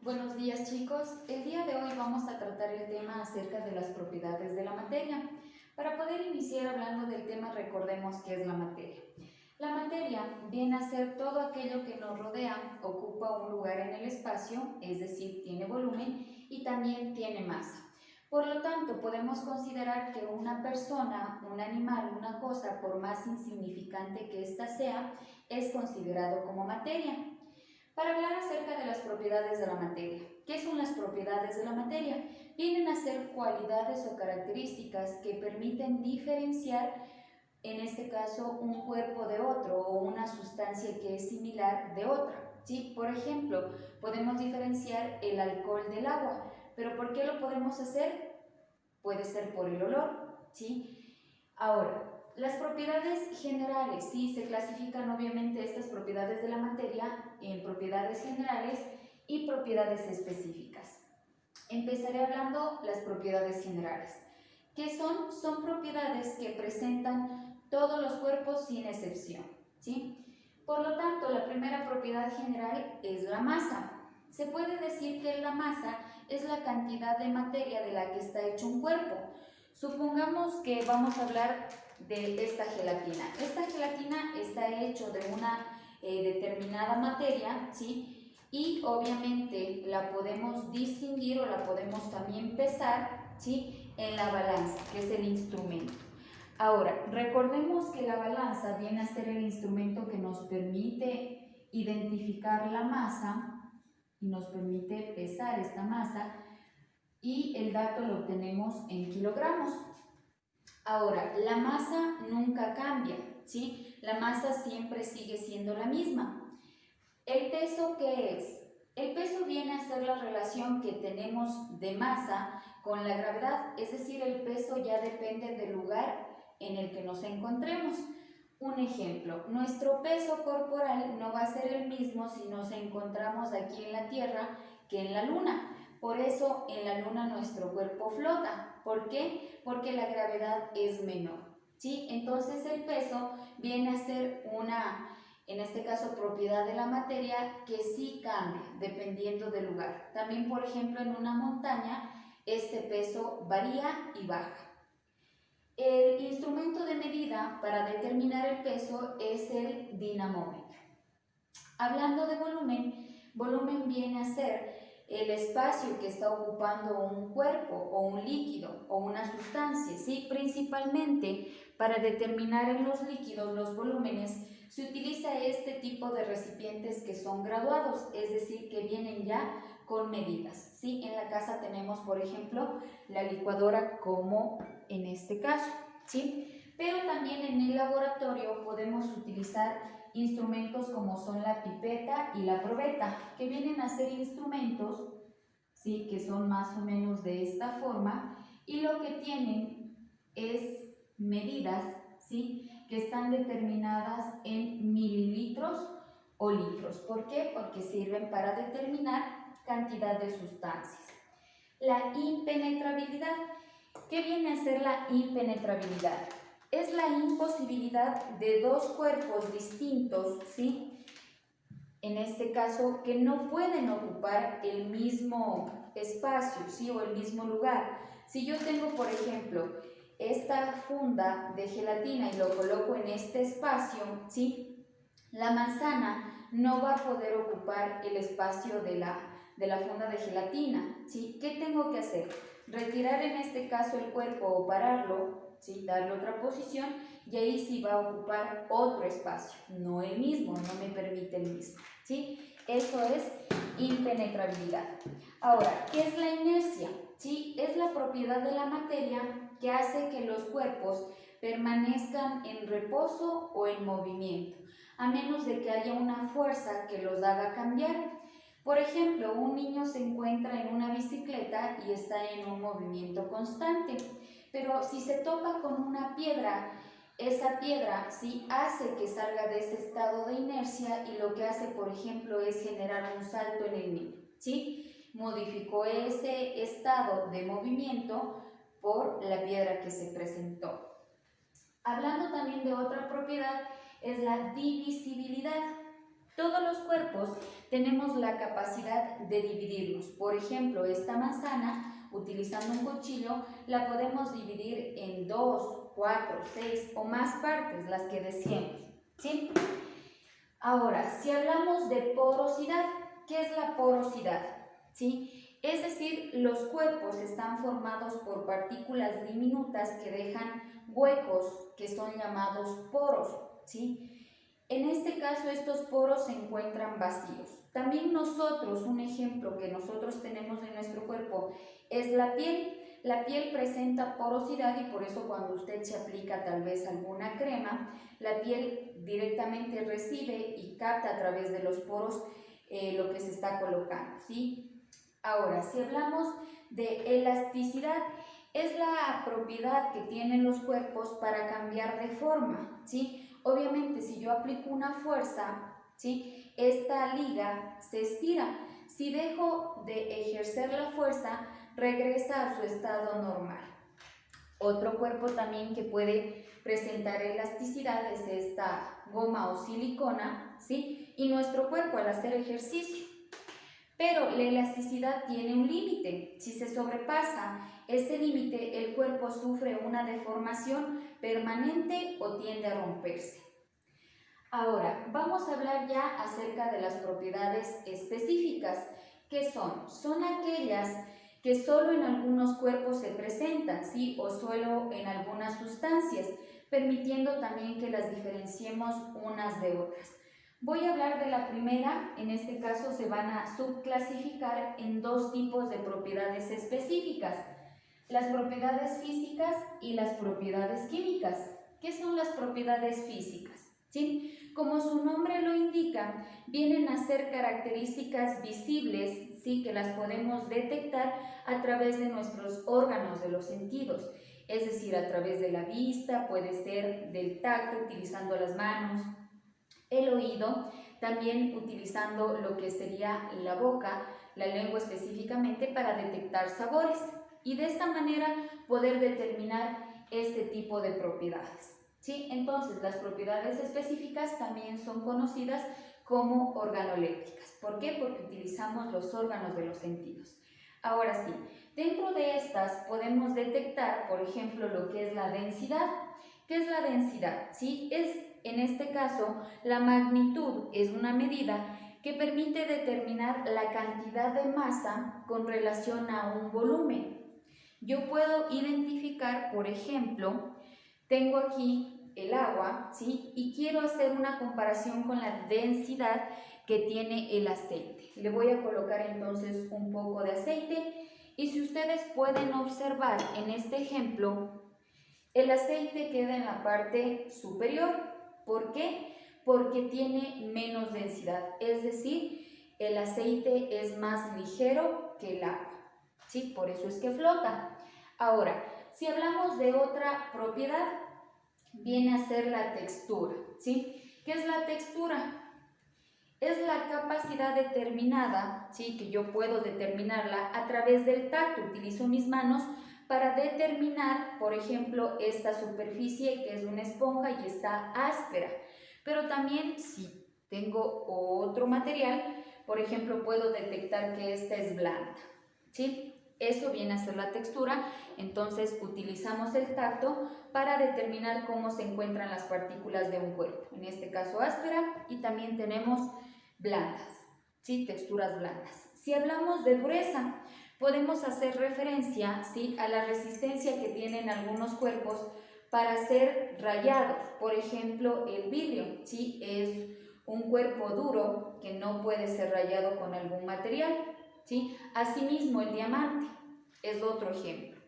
Buenos días chicos, el día de hoy vamos a tratar el tema acerca de las propiedades de la materia. Para poder iniciar hablando del tema, recordemos qué es la materia. La materia viene a ser todo aquello que nos rodea, ocupa un lugar en el espacio, es decir, tiene volumen y también tiene masa. Por lo tanto, podemos considerar que una persona, un animal, una cosa, por más insignificante que ésta sea, es considerado como materia. Para hablar acerca de las propiedades de la materia. ¿Qué son las propiedades de la materia? Vienen a ser cualidades o características que permiten diferenciar, en este caso, un cuerpo de otro o una sustancia que es similar de otra. ¿Sí? Por ejemplo, podemos diferenciar el alcohol del agua, pero ¿por qué lo podemos hacer? Puede ser por el olor, ¿sí? Ahora, las propiedades generales, sí, se clasifican obviamente estas propiedades de la materia en propiedades generales y propiedades específicas. Empezaré hablando las propiedades generales. ¿Qué son? Son propiedades que presentan todos los cuerpos sin excepción, ¿sí? Por lo tanto, la primera propiedad general es la masa. Se puede decir que la masa es la cantidad de materia de la que está hecho un cuerpo. Supongamos que vamos a hablar de esta gelatina. Esta gelatina está hecho de una determinada materia, ¿sí? Y obviamente la podemos distinguir o la podemos también pesar, ¿sí? En la balanza, que es el instrumento. Ahora, recordemos que la balanza viene a ser el instrumento que nos permite identificar la masa y nos permite pesar esta masa, y el dato lo obtenemos en kilogramos. Ahora, la masa nunca cambia, ¿sí? La masa siempre sigue siendo la misma. ¿El peso qué es? El peso viene a ser la relación que tenemos de masa con la gravedad, es decir, el peso ya depende del lugar en el que nos encontremos. Un ejemplo, nuestro peso corporal no va a ser el mismo si nos encontramos aquí en la Tierra que en la Luna. Por eso en la Luna nuestro cuerpo flota. ¿Por qué? Porque la gravedad es menor, ¿sí? Entonces el peso viene a ser una, en este caso, propiedad de la materia que sí cambia dependiendo del lugar. También, por ejemplo, en una montaña, este peso varía y baja. El instrumento de medida para determinar el peso es el dinamómetro. Hablando de volumen, volumen viene a ser el espacio que está ocupando un cuerpo o un líquido o una sustancia, ¿sí? Principalmente para determinar en los líquidos los volúmenes se utiliza este tipo de recipientes que son graduados, es decir, que vienen ya con medidas, ¿sí? En la casa tenemos, por ejemplo, la licuadora como en este caso, ¿sí? Pero también en el laboratorio podemos utilizar instrumentos como son la pipeta y la probeta, que vienen a ser instrumentos, ¿sí? Que son más o menos de esta forma, y lo que tienen es medidas, ¿sí? Que están determinadas en mililitros o litros. ¿Por qué? Porque sirven para determinar cantidad de sustancias. La impenetrabilidad. ¿Qué viene a ser la impenetrabilidad? Es la imposibilidad de dos cuerpos distintos, ¿sí? En este caso, que no pueden ocupar el mismo espacio, ¿sí? O el mismo lugar. Si yo tengo, por ejemplo, esta funda de gelatina y lo coloco en este espacio, ¿sí? La manzana no va a poder ocupar el espacio de la funda de gelatina, ¿sí? ¿Qué tengo que hacer? Retirar en este caso el cuerpo o pararlo, ¿sí? Darle otra posición, y ahí sí va a ocupar otro espacio, no el mismo, no me permite el mismo, ¿sí? Eso es impenetrabilidad. Ahora, ¿qué es la inercia? ¿Sí? Es la propiedad de la materia que hace que los cuerpos permanezcan en reposo o en movimiento, a menos de que haya una fuerza que los haga cambiar. Por ejemplo, un niño se encuentra en una bicicleta y está en un movimiento constante, pero si se topa con una piedra, esa piedra sí hace que salga de ese estado de inercia, y lo que hace, por ejemplo, es generar un salto en el niño, ¿sí? Modificó ese estado de movimiento por la piedra que se presentó. Hablando también de otra propiedad, es la divisibilidad. Todos los cuerpos tenemos la capacidad de dividirnos. Por ejemplo, esta manzana, utilizando un cuchillo, la podemos dividir en 2, 4, 6 o más partes, las que deseemos, ¿sí? Ahora, si hablamos de porosidad, ¿qué es la porosidad? ¿Sí? Es decir, los cuerpos están formados por partículas diminutas que dejan huecos que son llamados poros, ¿sí? En este caso, estos poros se encuentran vacíos. También nosotros, un ejemplo que nosotros tenemos en nuestro cuerpo es la piel. La piel presenta porosidad y por eso cuando usted se aplica tal vez alguna crema, la piel directamente recibe y capta a través de los poros lo que se está colocando, ¿sí? Ahora, si hablamos de elasticidad, es la propiedad que tienen los cuerpos para cambiar de forma, ¿sí? Obviamente, si yo aplico una fuerza, ¿sí? Esta liga se estira. Si dejo de ejercer la fuerza, regresa a su estado normal. Otro cuerpo también que puede presentar elasticidad es esta goma o silicona, ¿sí? Y nuestro cuerpo al hacer ejercicio. Pero la elasticidad tiene un límite. Si se sobrepasa ese límite, el cuerpo sufre una deformación permanente o tiende a romperse. Ahora, vamos a hablar ya acerca de las propiedades específicas. ¿Qué son? Son aquellas que solo en algunos cuerpos se presentan, ¿sí? O solo en algunas sustancias, permitiendo también que las diferenciemos unas de otras. Voy a hablar de la primera. En este caso se van a subclasificar en dos tipos de propiedades específicas: las propiedades físicas y las propiedades químicas. ¿Qué son las propiedades físicas? ¿Sí? Como su nombre lo indica, vienen a ser características visibles, ¿sí? Que las podemos detectar a través de nuestros órganos de los sentidos, es decir, a través de la vista, puede ser del tacto, utilizando las manos, el oído, también utilizando lo que sería la boca, la lengua específicamente, para detectar sabores y de esta manera poder determinar este tipo de propiedades. ¿Sí? Entonces, las propiedades específicas también son conocidas como organolépticas. ¿Por qué? Porque utilizamos los órganos de los sentidos. Ahora sí, dentro de estas podemos detectar, por ejemplo, lo que es la densidad. ¿Qué es la densidad? ¿Sí? En este caso, la magnitud es una medida que permite determinar la cantidad de masa con relación a un volumen. Yo puedo identificar, por ejemplo, tengo aquí el agua, ¿sí? Y quiero hacer una comparación con la densidad que tiene el aceite. Le voy a colocar entonces un poco de aceite y si ustedes pueden observar en este ejemplo, el aceite queda en la parte superior. ¿Por qué? Porque tiene menos densidad, es decir, el aceite es más ligero que el agua, ¿sí? Por eso es que flota. Ahora, si hablamos de otra propiedad, viene a ser la textura, ¿sí? ¿Qué es la textura? Es la capacidad determinada, ¿sí? Que yo puedo determinarla a través del tacto. Utilizo mis manos para determinar, por ejemplo, esta superficie que es una esponja y está áspera. Pero también si tengo otro material, por ejemplo, puedo detectar que esta es blanda, ¿sí? Eso viene a ser la textura. Entonces utilizamos el tacto para determinar cómo se encuentran las partículas de un cuerpo. En este caso áspera, y también tenemos blandas, ¿sí? Texturas blandas. Si hablamos de dureza, podemos hacer referencia, ¿sí? A la resistencia que tienen algunos cuerpos para ser rayados. Por ejemplo, el vidrio, ¿sí? Es un cuerpo duro que no puede ser rayado con algún material, ¿sí? Asimismo, el diamante es otro ejemplo.